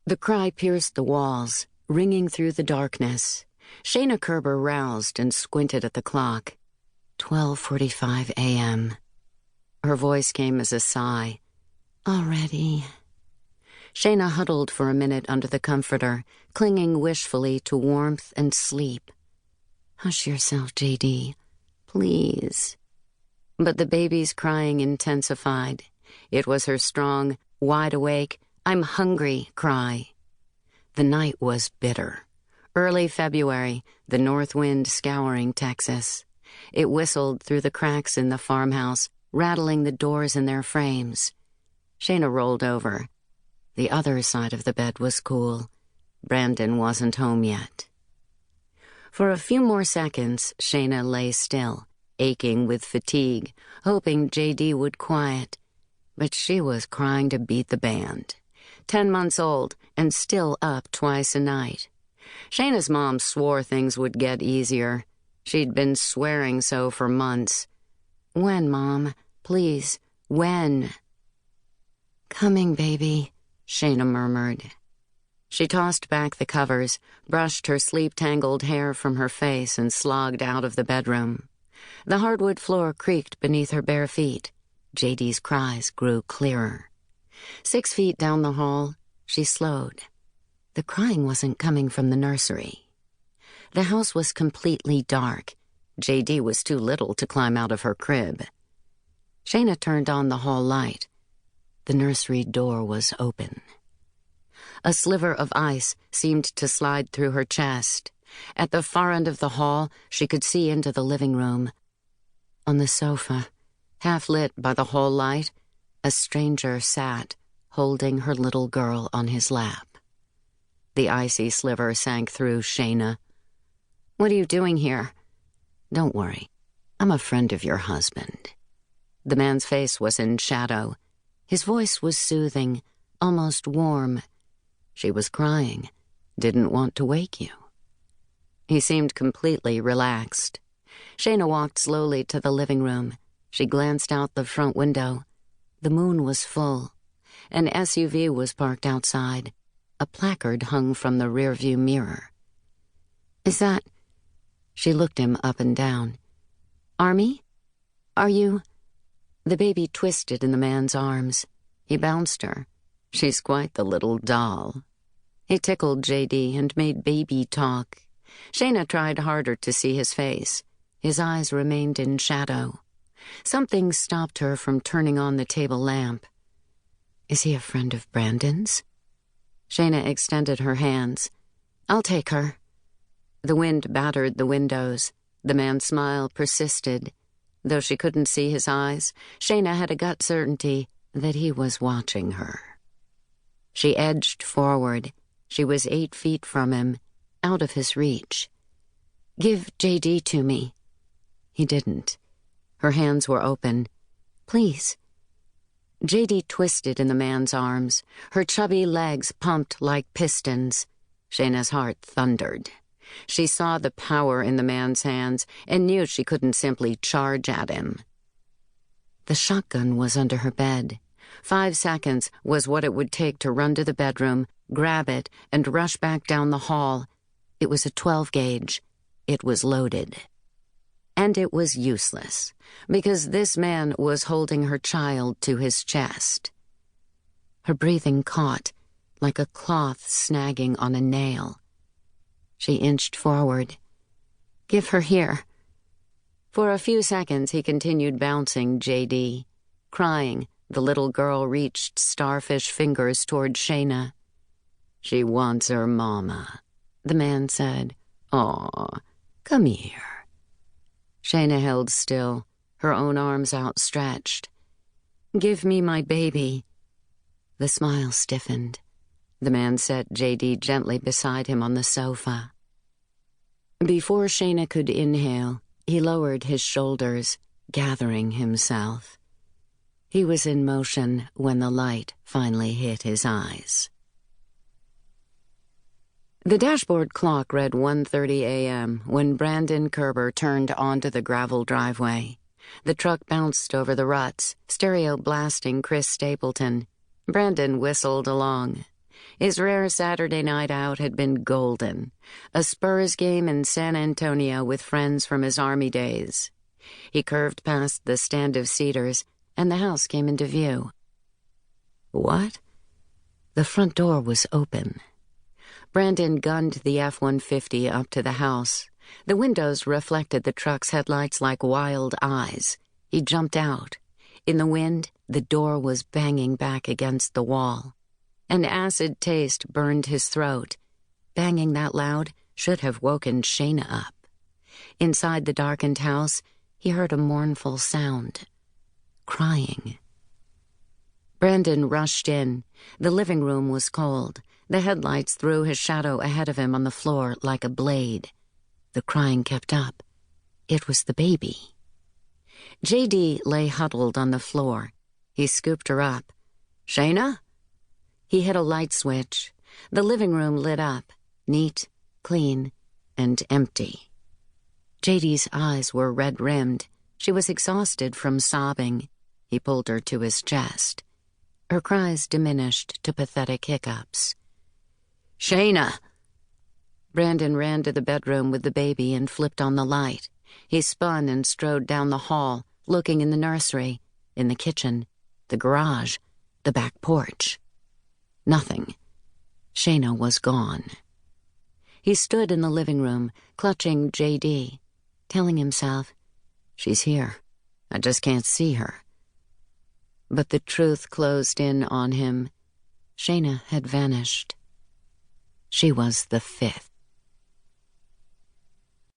The cry pierced the walls, ringing through the darkness. Shayna Kerber roused and squinted at the clock. 12:45 a.m. Her voice came as a sigh. Already. Shayna huddled for a minute under the comforter, clinging wishfully to warmth and sleep. Hush yourself, J.D. Please. But the baby's crying intensified. It was her strong, wide-awake, I'm hungry cry. The night was bitter. Early February, the north wind scouring Texas. It whistled through the cracks in the farmhouse, rattling the doors in their frames. Shayna rolled over. The other side of the bed was cool. Brandon wasn't home yet. For a few more seconds, Shayna lay still, aching with fatigue, hoping J.D. would quiet. But she was crying to beat the band. 10 months old and still up twice a night. Shayna's mom swore things would get easier. She'd been swearing so for months. When, Mom? Please, when? Coming, baby, Shayna murmured. She tossed back the covers, brushed her sleep-tangled hair from her face, and slogged out of the bedroom. The hardwood floor creaked beneath her bare feet. J.D.'s cries grew clearer. 6 feet down the hall, she slowed. The crying wasn't coming from the nursery. The house was completely dark. J.D. was too little to climb out of her crib. Shayna turned on the hall light. The nursery door was open. A sliver of ice seemed to slide through her chest. At the far end of the hall, she could see into the living room. On the sofa, half lit by the hall light, a stranger sat, holding her little girl on his lap. The icy sliver sank through Shayna. What are you doing here? Don't worry. I'm a friend of your husband. The man's face was in shadow. His voice was soothing, almost warm. She was crying, didn't want to wake you. He seemed completely relaxed. Shayna walked slowly to the living room. She glanced out the front window. The moon was full. An SUV was parked outside. A placard hung from the rearview mirror. Is that... She looked him up and down. Army? Are you... The baby twisted in the man's arms. He bounced her. She's quite the little doll. He tickled J.D. and made baby talk. Shayna tried harder to see his face. His eyes remained in shadow. Something stopped her from turning on the table lamp. Is he a friend of Brandon's? Shayna extended her hands. I'll take her. The wind battered the windows. The man's smile persisted. Though she couldn't see his eyes, Shayna had a gut certainty that he was watching her. She edged forward. She was 8 feet from him, out of his reach. Give J.D. to me. He didn't. Her hands were open. Please. J.D. twisted in the man's arms. Her chubby legs pumped like pistons. Shayna's heart thundered. She saw the power in the man's hands and knew she couldn't simply charge at him. The shotgun was under her bed. 5 seconds was what it would take to run to the bedroom, grab it, and rush back down the hall. It was a 12-gauge. It was loaded. And it was useless, because this man was holding her child to his chest. Her breathing caught, like a cloth snagging on a nail. She inched forward. Give her here. For a few seconds he continued bouncing J.D. Crying, the little girl reached starfish fingers toward Shayna. She wants her mama, the man said. Aw, come here. Shayna held still, her own arms outstretched. Give me my baby. The smile stiffened. The man set J.D. gently beside him on the sofa. Before Shayna could inhale, he lowered his shoulders, gathering himself. He was in motion when the light finally hit his eyes. The dashboard clock read 1:30 a.m. when Brandon Kerber turned onto the gravel driveway. The truck bounced over the ruts, stereo blasting Chris Stapleton. Brandon whistled along. His rare Saturday night out had been golden. A Spurs game in San Antonio with friends from his Army days. He curved past the stand of cedars, and the house came into view. What? The front door was open. Brandon gunned the F-150 up to the house. The windows reflected the truck's headlights like wild eyes. He jumped out. In the wind, the door was banging back against the wall. An acid taste burned his throat. Banging that loud should have woken Shayna up. Inside the darkened house, he heard a mournful sound. Crying. Brandon rushed in. The living room was cold. The headlights threw his shadow ahead of him on the floor like a blade. The crying kept up. It was the baby. J.D. lay huddled on the floor. He scooped her up. "Shayna?" He hit a light switch. The living room lit up, neat, clean, and empty. J.D.'s eyes were red-rimmed. She was exhausted from sobbing. He pulled her to his chest. Her cries diminished to pathetic hiccups. "Shayna!" Brandon ran to the bedroom with the baby and flipped on the light. He spun and strode down the hall, looking in the nursery, in the kitchen, the garage, the back porch. Nothing. Shayna was gone. He stood in the living room, clutching J.D., telling himself, "She's here. I just can't see her." But the truth closed in on him. Shayna had vanished. She was the fifth.